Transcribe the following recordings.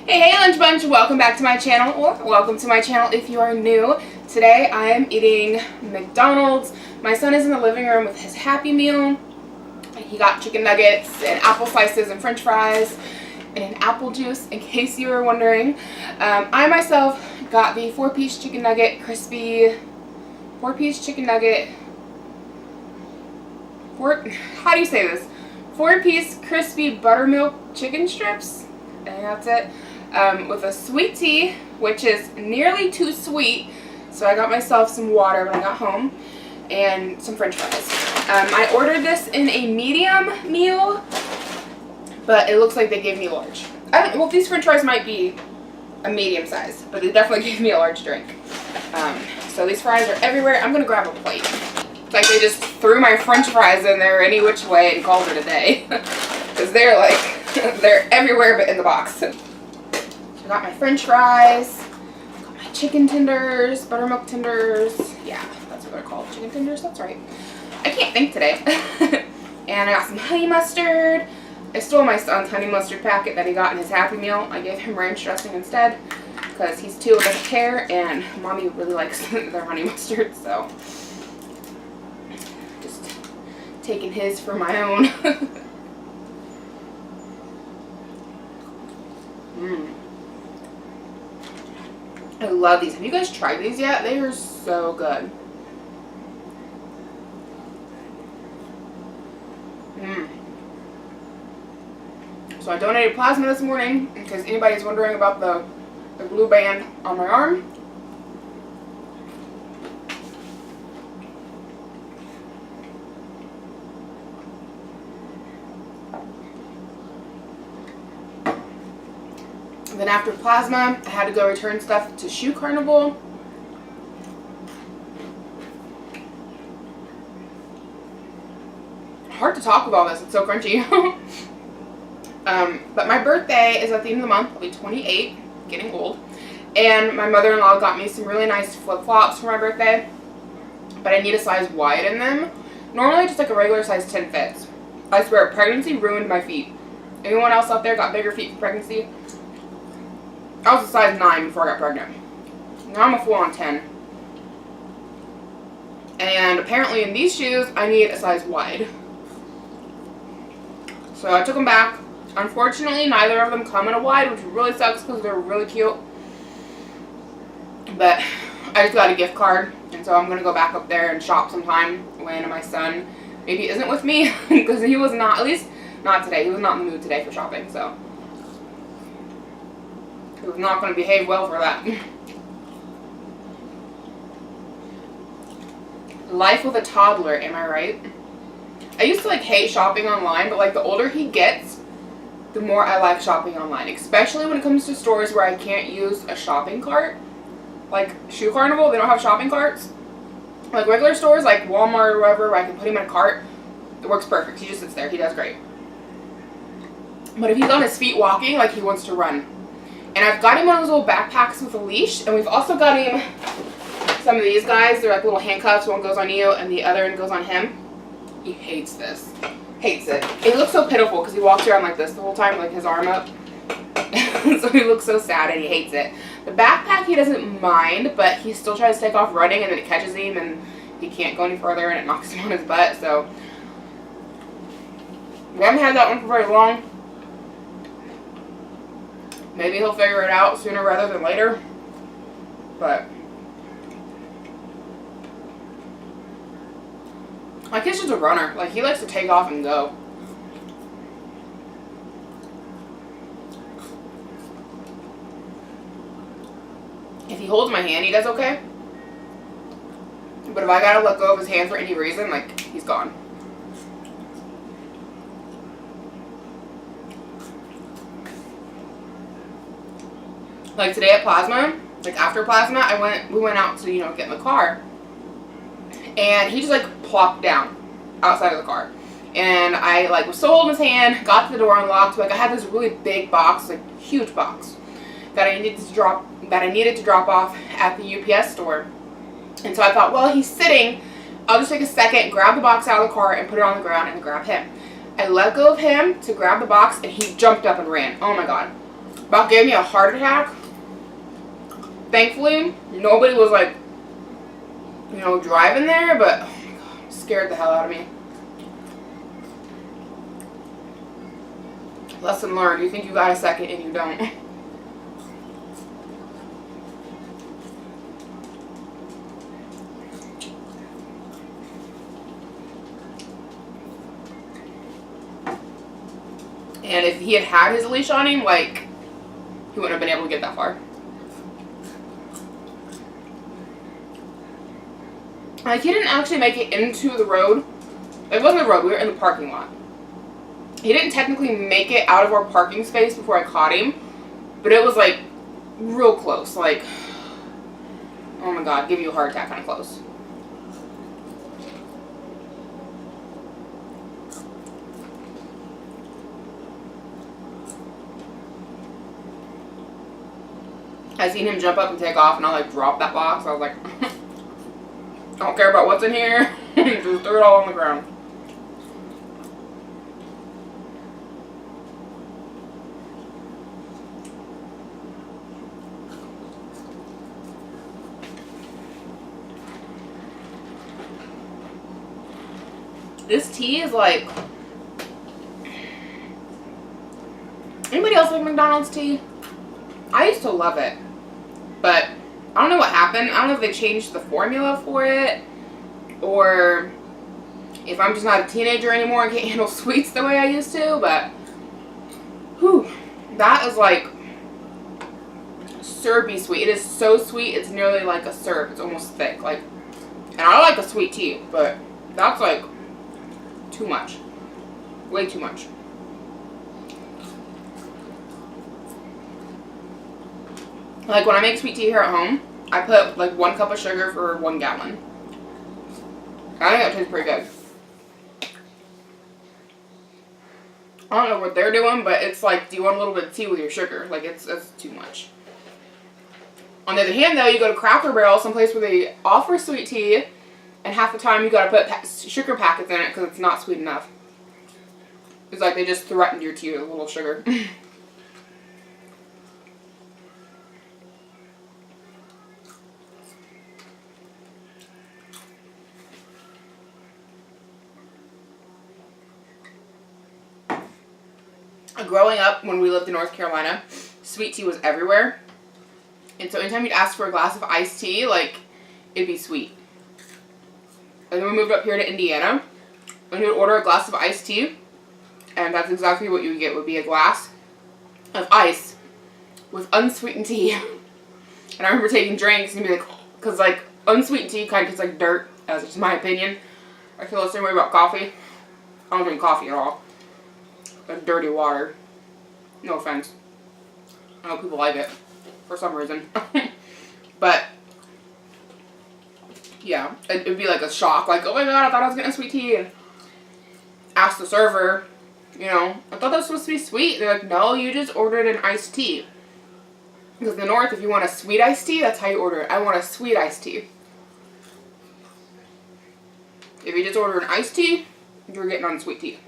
Hey Lunch Bunch, welcome back to my channel, or welcome to my channel if you are new. Today I am eating McDonald's. My son is in the living room with his Happy Meal. He got chicken nuggets and apple slices and french fries and an apple juice, in case you were wondering. I myself got the 4-piece chicken nugget, crispy 4-piece chicken nugget, how do you say this? 4-piece crispy buttermilk chicken strips, and that's it. With a sweet tea, which is nearly too sweet, so I got myself some water when I got home, and some french fries. I ordered this in a medium meal, but it looks like they gave me large. Well, these french fries might be a medium size, but they definitely gave me a large drink. So these fries are everywhere. I'm going to grab a plate. It's like they just threw my french fries in there any which way and called it a day. Because they're like, they're everywhere but in the box. I got my french fries, got my chicken tenders, buttermilk tenders. Yeah, that's what they're called, chicken tenders, that's right. I can't think today. And I got some honey mustard. I stole my son's honey mustard packet that he got in his Happy Meal. I gave him ranch dressing instead because he's 2 and doesn't care, and mommy really likes their honey mustard, so just taking his for my own. I love these. Have you guys tried these yet? They are so good. So I donated plasma this morning in case anybody's wondering about the blue band on my arm. And then after plasma, I had to go return stuff to Shoe Carnival. Hard to talk with all this, it's so crunchy. But my birthday is at the end of the month. I'll be 28, getting old. And my mother-in-law got me some really nice flip-flops for my birthday. But I need a size wide in them. Normally just like a regular size 10 fits. I swear, pregnancy ruined my feet. Anyone else out there got bigger feet for pregnancy? I was a size 9 before I got pregnant. Now I'm a full-on 10. And apparently in these shoes, I need a size wide. So I took them back. Unfortunately, neither of them come in a wide, which really sucks because they're really cute. But I just got a gift card, and so I'm going to go back up there and shop sometime when my son maybe isn't with me. Because he was not, at least not today. He was not in the mood today for shopping, so he was not going to behave well for that. Life with a toddler, am I right? I used to like hate shopping online, but like the older he gets, the more I like shopping online, especially when it comes to stores where I can't use a shopping cart. Like Shoe Carnival, they don't have shopping carts. Like regular stores like Walmart or wherever, where I can put him in a cart, it works perfect. He just sits there, he does great. But if he's on his feet walking, like he wants to run. And I've got him one of those little backpacks with a leash, and we've also got him some of these guys. They're like little handcuffs. One goes on you and the other one goes on him. He hates this. Hates it. He looks so pitiful because he walks around like this the whole time, like his arm up. So he looks so sad and he hates it. The backpack he doesn't mind, but he still tries to take off running, and then it catches him and he can't go any further and it knocks him on his butt. So we haven't had that one for very long. Maybe he'll figure it out sooner rather than later. But my kid's just a runner. Like, he likes to take off and go. If he holds my hand, he does okay. But if I gotta let go of his hand for any reason, like, he's gone. Like today at Plasma, like after Plasma, we went out to, get in the car. And he just like plopped down outside of the car. And I like was so holding his hand, got to the door unlocked. Like I had this really big box, like huge box, that I needed to drop off at the UPS store. And so I thought, well, he's sitting, I'll just take a second, grab the box out of the car and put it on the ground and grab him. I let go of him to grab the box and he jumped up and ran. Oh my god. about gave me a heart attack. Thankfully, nobody was like, you know, driving there, but oh my God, it scared the hell out of me. Lesson learned. You think you got a second and you don't. And if he had had his leash on him, like, he wouldn't have been able to get that far. Like, he didn't actually make it into the road. It wasn't the road. We were in the parking lot. He didn't technically make it out of our parking space before I caught him. But it was, like, real close. Like, oh my God, give you a heart attack kind of close. I seen him jump up and take off, and I like dropped that box. I was like, I don't care about what's in here. Just threw it all on the ground. This tea is like, anybody else like McDonald's tea? I used to love it. But I don't know what happened. I don't know if they changed the formula for it, or if I'm just not a teenager anymore and can't handle sweets the way I used to, but whew, that is like syrupy sweet. It is so sweet, it's nearly like a syrup. It's almost thick. Like, and I like a sweet tea, but that's like too much. Way too much. Like, when I make sweet tea here at home, I put, like, 1 cup of sugar for 1 gallon. I think that tastes pretty good. I don't know what they're doing, but it's like, do you want a little bit of tea with your sugar? Like, it's too much. On the other hand, though, you go to Cracker Barrel, someplace where they offer sweet tea, and half the time you gotta put sugar packets in it because it's not sweet enough. It's like they just threatened your tea with a little sugar. Growing up, when we lived in North Carolina, sweet tea was everywhere. And so anytime you'd ask for a glass of iced tea, like, it'd be sweet. And then we moved up here to Indiana, and you would order a glass of iced tea, and that's exactly what you would get, would be a glass of ice with unsweetened tea. And I remember taking drinks and be like, because, like, unsweetened tea kind of tastes like dirt, as it's my opinion. I feel the same way about coffee. I don't drink coffee at all. Like dirty water. No offense. I know people like it for some reason. But yeah, it'd be like a shock. Like, oh my God, I thought I was getting sweet tea. And ask the server, you know, I thought that was supposed to be sweet. They're like, no, you just ordered an iced tea. Because in the North, if you want a sweet iced tea, that's how you order it. I want a sweet iced tea. If you just order an iced tea, you're getting on sweet tea.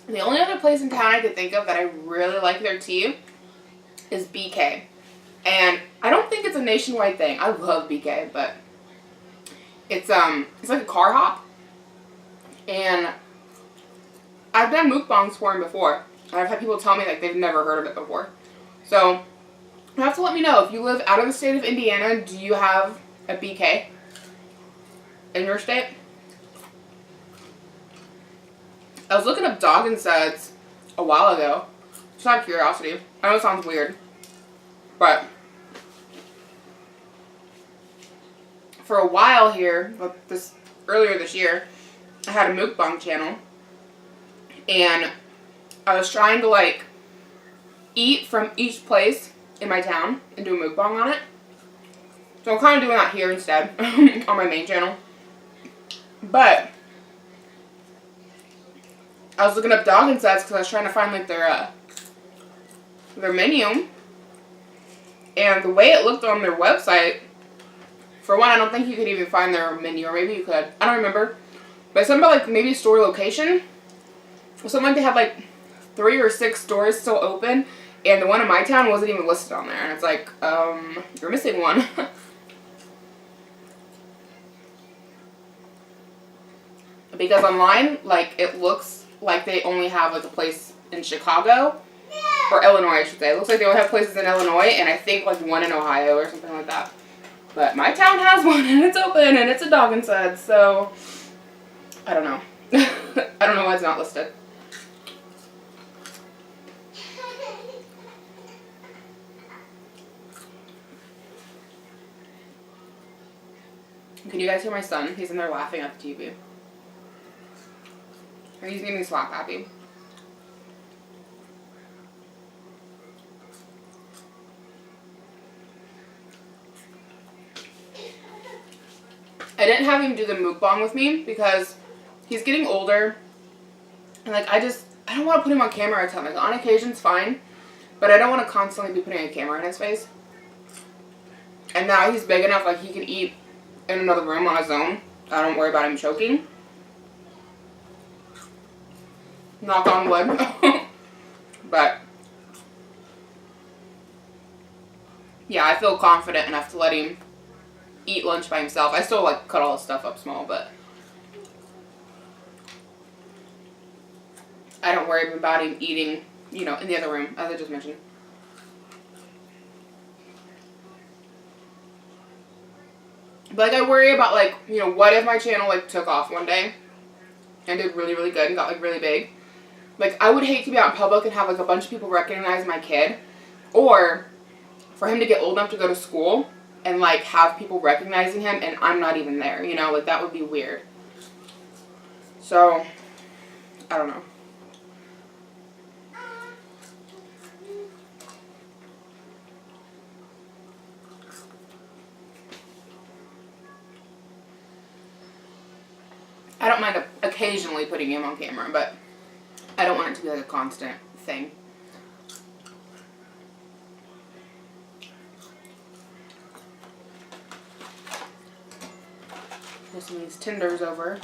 The only other place in town I could think of that I really like their tea is BK. And I don't think it's a nationwide thing. I love BK, but it's like a car hop. And I've done mukbangs for him before. And I've had people tell me like they've never heard of it before. So you have to let me know, if you live out of the state of Indiana, do you have a BK in your state? I was looking up dog and suds a while ago, just out of curiosity. I know it sounds weird, but for a while here, earlier this year, I had a mukbang channel, and I was trying to like eat from each place in my town and do a mukbang on it. So I'm kind of doing that here instead on my main channel, but I was looking up dog and suds because I was trying to find like their menu, and the way it looked on their website For one, I don't think you could even find their menu, or maybe you could. I don't remember. But something about like maybe store location. Something like they had like 3 or 6 stores still open, and the one in my town wasn't even listed on there. And it's like, you're missing one. Because online, like, it looks like they only have like a place in Chicago, or Illinois, I should say. It looks like they only have places in Illinois, and I think like one in Ohio or something like that. But my town has one, and it's open, and it's a dog and suds, so I don't know. I don't know why it's not listed. Can you guys hear my son? He's in there laughing at the TV. Or he's getting slap happy. I didn't have him do the mukbang with me because he's getting older. And like, I don't want to put him on camera a ton. Like, on occasion's fine. But I don't want to constantly be putting a camera in his face. And now he's big enough, like, he can eat in another room on his own. I don't worry about him choking. Knock on wood. But yeah, I feel confident enough to let him eat lunch by himself. I still like cut all his stuff up small, but I don't worry about him eating, you know, in the other room, as I just mentioned. But like, I worry about, like, you know, what if my channel like took off one day and did really, really good and got like really big. Like, I would hate to be out in public and have like a bunch of people recognize my kid, or for him to get old enough to go to school and like have people recognizing him and I'm not even there, you know, like that would be weird. So, I don't know. I don't mind occasionally putting him on camera, but I don't want it to be like a constant thing. Put some of these tenders over.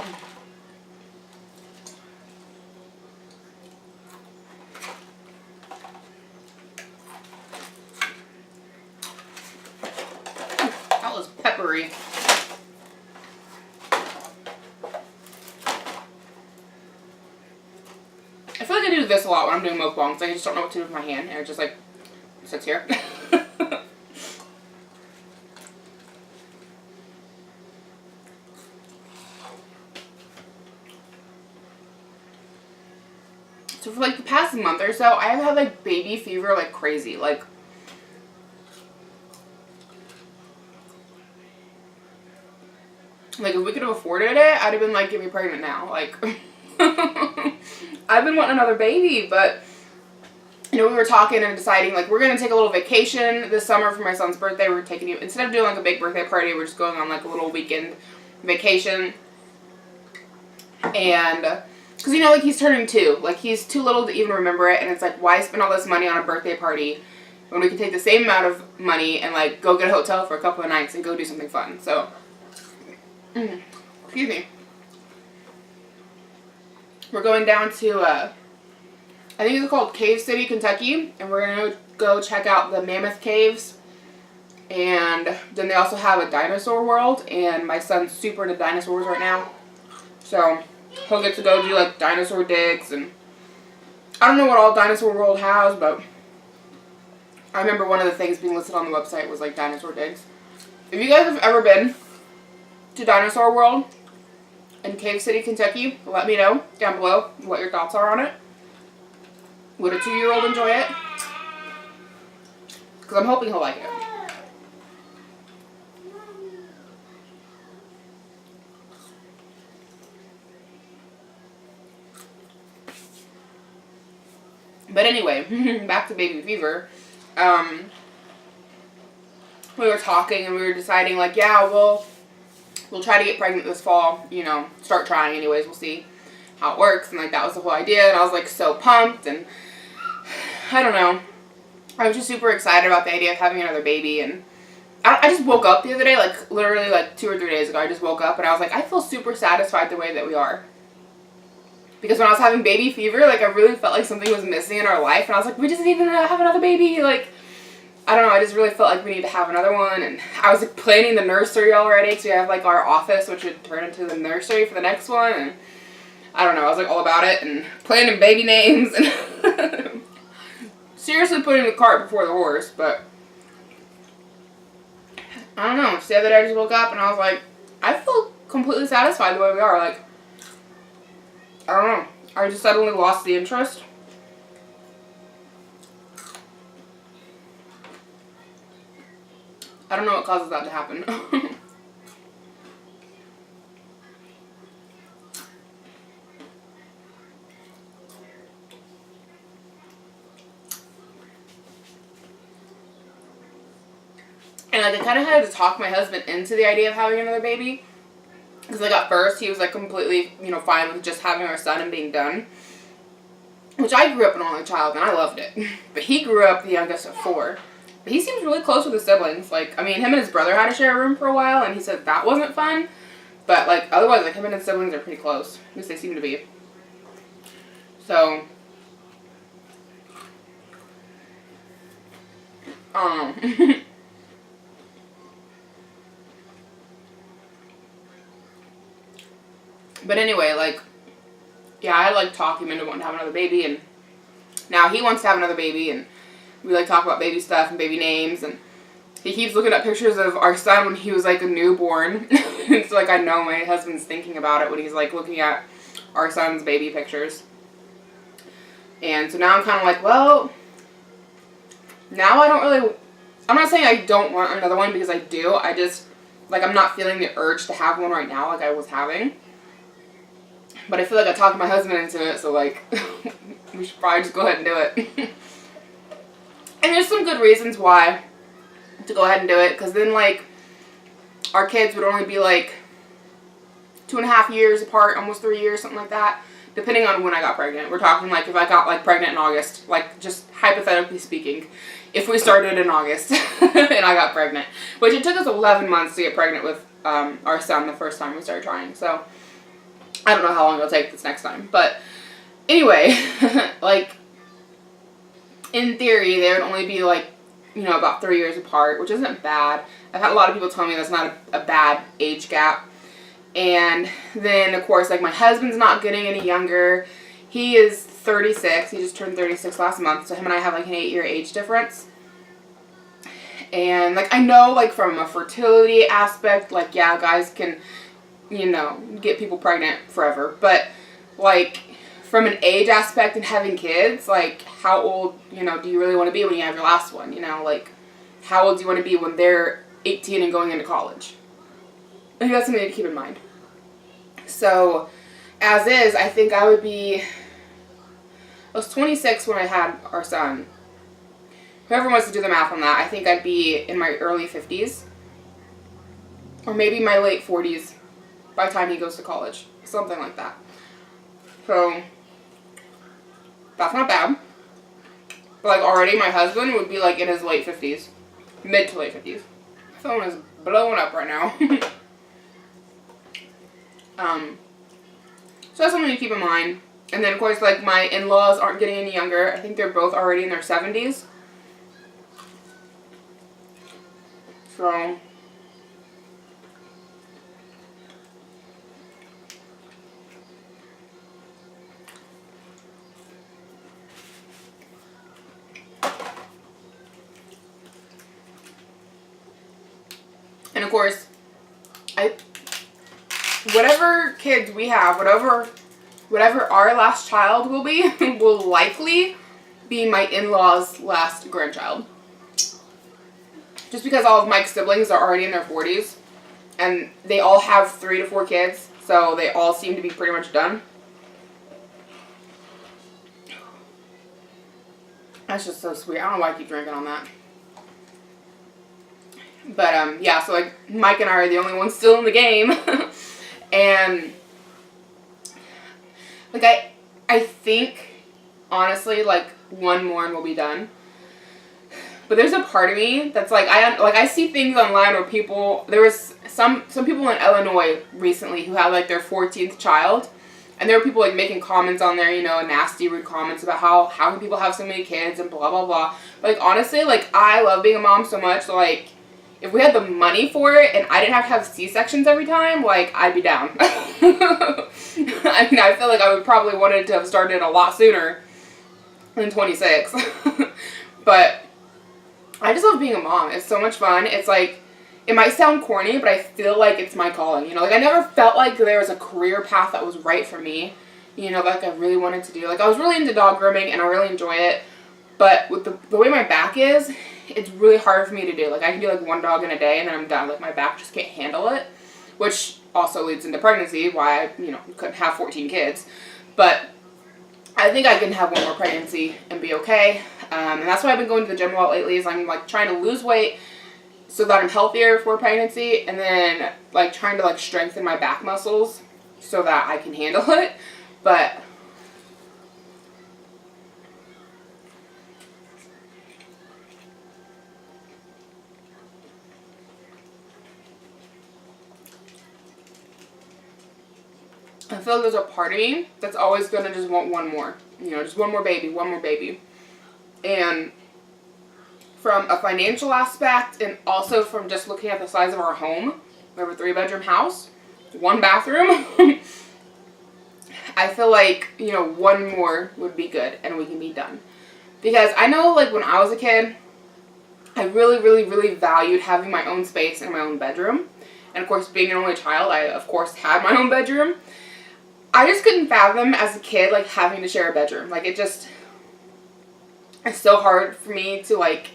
That was peppery. I feel like I do this a lot when I'm doing mukbangs. I just don't know what to do with my hand, and it just like sits here. So for like the past month or so, I have had like baby fever like crazy. Like, if we could have afforded it, I'd have been like, get me pregnant now. Like, I've been wanting another baby, but you know, we were talking and deciding like we're gonna take a little vacation this summer for my son's birthday. We're taking you, instead of doing like a big birthday party, we're just going on like a little weekend vacation. And because, you know, like, he's turning 2. Like, he's too little to even remember it, and it's like, why spend all this money on a birthday party when we can take the same amount of money and like go get a hotel for a couple of nights and go do something fun. So excuse me. We're going down to, I think it's called Cave City, Kentucky, and we're going to go check out the Mammoth Caves, and then they also have a dinosaur world, and my son's super into dinosaurs right now, so he'll get to go do, like, dinosaur digs, and I don't know what all Dinosaur World has, but I remember one of the things being listed on the website was, like, dinosaur digs. If you guys have ever been to Dinosaur World in Cave City, Kentucky, let me know down below what your thoughts are on it. Would a 2-year-old enjoy it? Because I'm hoping he'll like it. But anyway, back to baby fever. We were talking and we were deciding, like, yeah, we'll try to get pregnant this fall, you know, start trying anyways, we'll see how it works, and like that was the whole idea, and I was like so pumped, and I don't know, I was just super excited about the idea of having another baby, and I just woke up the other day, like literally like 2 or 3 days ago. I just woke up and I was like, I feel super satisfied the way that we are. Because when I was having baby fever, like I really felt like something was missing in our life. And I was like, we just need to have another baby. Like, I don't know, I just really felt like we need to have another one. And I was like planning the nursery already. So we have like our office, which would turn into the nursery for the next one. And I don't know, I was like all about it. And planning baby names. And seriously putting the cart before the horse. But I don't know. The other day I just woke up and I was like, I feel completely satisfied the way we are. Like, I don't know. I just suddenly lost the interest. I don't know what causes that to happen. And like I kind of had to talk my husband into the idea of having another baby. Because like at first he was like completely, you know, fine with just having our son and being done. Which I grew up an only child and I loved it. But he grew up the youngest of 4. But he seems really close with his siblings. Like, I mean, him and his brother had to share a room for a while and he said that wasn't fun. But like otherwise, like him and his siblings are pretty close. At least they seem to be. So, but anyway, like, yeah, I like talk him into wanting to have another baby, and now he wants to have another baby, and we like talk about baby stuff and baby names, and he keeps looking at pictures of our son when he was like a newborn. And so like I know my husband's thinking about it when he's like looking at our son's baby pictures. And so now I'm kind of like, well, now I don't really, I'm not saying I don't want another one because I do. I just, like, I'm not feeling the urge to have one right now like I was having. But I feel like I talked my husband into it, so like, we should probably just go ahead and do it. And there's some good reasons why to go ahead and do it, because then like, our kids would only be like 2.5 years apart, almost 3 years, something like that, depending on when I got pregnant. We're talking like if I got like pregnant in August, like just hypothetically speaking, if we started in August and I got pregnant, which it took us 11 months to get pregnant with our son the first time we started trying, so I don't know how long it'll take this next time. But anyway, like, in theory, they would only be like, you know, about 3 years apart, which isn't bad. I've had a lot of people tell me that's not a bad age gap. And then, of course, like, my husband's not getting any younger. He is 36. He just turned 36 last month, so him and I have like an 8-year age difference. And like, I know, like, from a fertility aspect, like, yeah, guys can, you know, get people pregnant forever. But like, from an age aspect and having kids, like, how old, you know, do you really want to be when you have your last one? You know, like, how old do you want to be when they're 18 and going into college? I think that's something to keep in mind. So, as is, I think I would be, I was 26 when I had our son. Whoever wants to do the math on that, I think I'd be in my early 50s. Or maybe my late 40s by the time he goes to college. Something like that. So, that's not bad. But like, already my husband would be like in his late 50s. Mid to late 50s. My phone is blowing up right now. So that's something to keep in mind. And then, of course, like, my in-laws aren't getting any younger. I think they're both already in their 70s. So, and of course, whatever kids we have, whatever our last child will be, will likely be my in-laws' last grandchild. Just because all of Mike's siblings are already in their 40s, and they all have 3 to 4 kids, so they all seem to be pretty much done. That's just so sweet. I don't know why I keep drinking on that. But, yeah, so, like, Mike and I are the only ones still in the game. And, like, I think, honestly, like, one more and we'll be done. But there's a part of me that's like, I see things online where people, there was some people in Illinois recently who had like their 14th child. And there were people like making comments on there, you know, nasty, rude comments about how can people have so many kids and blah, blah, blah. But like, honestly, like, I love being a mom so much. So, like, if we had the money for it and I didn't have to have C-sections every time, like, I'd be down. I mean, I feel like I would probably wanted to have started a lot sooner than 26. But I just love being a mom. It's so much fun. It's like, it might sound corny, but I feel like it's my calling, you know? Like, I never felt like there was a career path that was right for me, you know, like I really wanted to do. Like, I was really into dog grooming, and I really enjoy it. But with the way my back is, it's really hard for me to do. Like, I can do, like, one dog in a day, and then I'm done. Like, my back just can't handle it, which also leads into pregnancy, why I, you know, couldn't have 14 kids. But I think I can have one more pregnancy and be okay. And that's why I've been going to the gym a lot lately, is I'm, like, trying to lose weight so that I'm healthier for pregnancy, and then, like, trying to, like, strengthen my back muscles so that I can handle it. But I feel like there's a part of me that's always going to just want one more. You know, just one more baby, one more baby. And from a financial aspect, and also from just looking at the size of our home, we have a 3-bedroom house, 1 bathroom. I feel like, you know, one more would be good and we can be done. Because I know, like, when I was a kid, I really, really, really valued having my own space and my own bedroom. And of course, being an only child, I, of course, had my own bedroom. I just couldn't fathom as a kid, like, having to share a bedroom. Like, it's so hard for me to, like,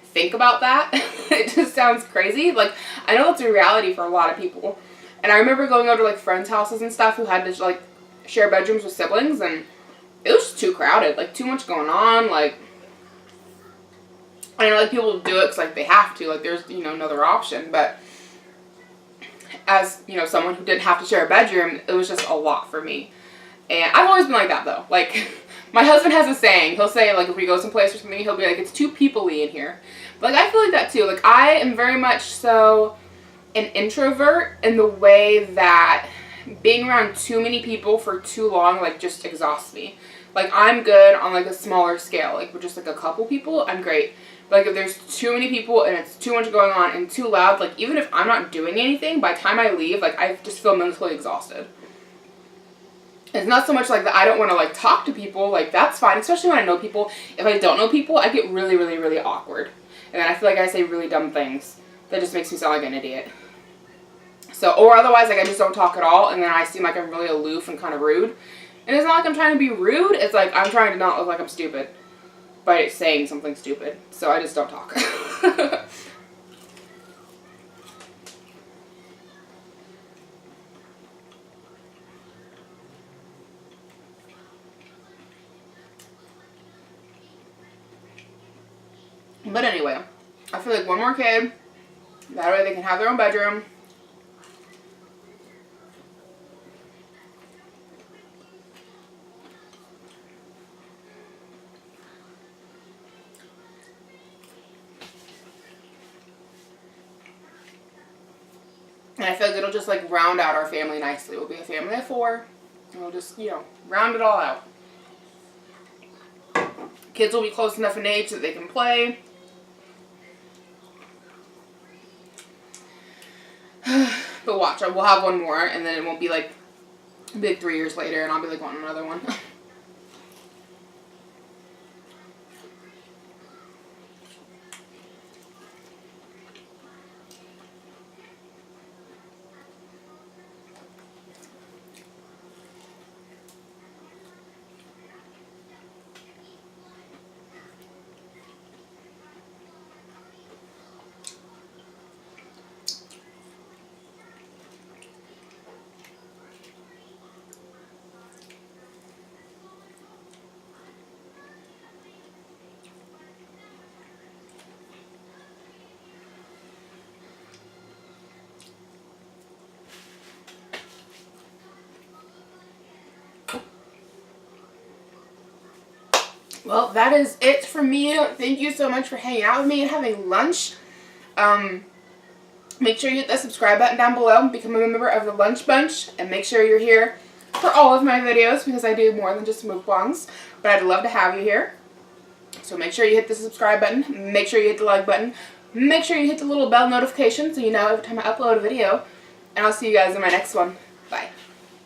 think about that. It just sounds crazy. Like, I know it's a reality for a lot of people. And I remember going over to, like, friends' houses and stuff who had to, like, share bedrooms with siblings, and it was just too crowded. Like, too much going on. Like, I know, like, people do it because, like, they have to. Like, there's, you know, another option. But as, you know, someone who didn't have to share a bedroom, it was just a lot for me. And I've always been like that, though. Like, my husband has a saying. He'll say, like, if we go someplace or something, he'll be like, it's too people-y in here. But, like, I feel like that, too. Like, I am very much so an introvert in the way that being around too many people for too long, like, just exhausts me. Like, I'm good on, like, a smaller scale. Like, with just, like, a couple people, I'm great. But, like, if there's too many people and it's too much going on and too loud, like, even if I'm not doing anything, by the time I leave, like, I just feel mentally exhausted. It's not so much like that I don't want to, like, talk to people. Like, that's fine, especially when I know people. If I don't know people, I get really, really, really awkward. And then I feel like I say really dumb things. That just makes me sound like an idiot. So, or otherwise, like, I just don't talk at all, and then I seem like I'm really aloof and kind of rude. And it's not like I'm trying to be rude, it's like I'm trying to not look like I'm stupid by saying something stupid. So I just don't talk. But anyway, I feel like one more kid, that way they can have their own bedroom. And I feel like it'll just, like, round out our family nicely. We'll be a family of 4, and we'll just, you know, round it all out. Kids will be close enough in age that they can play. But watch, we'll have one more, and then it won't be, like, big 3 years later, and I'll be, like, wanting another one. Well, that is it for me. Thank you so much for hanging out with me and having lunch. Make sure you hit that subscribe button down below, become a member of the Lunch Bunch, and make sure you're here for all of my videos because I do more than just mukbangs. But I'd love to have you here. So make sure you hit the subscribe button, make sure you hit the like button, make sure you hit the little bell notification so you know every time I upload a video. And I'll see you guys in my next one. Bye.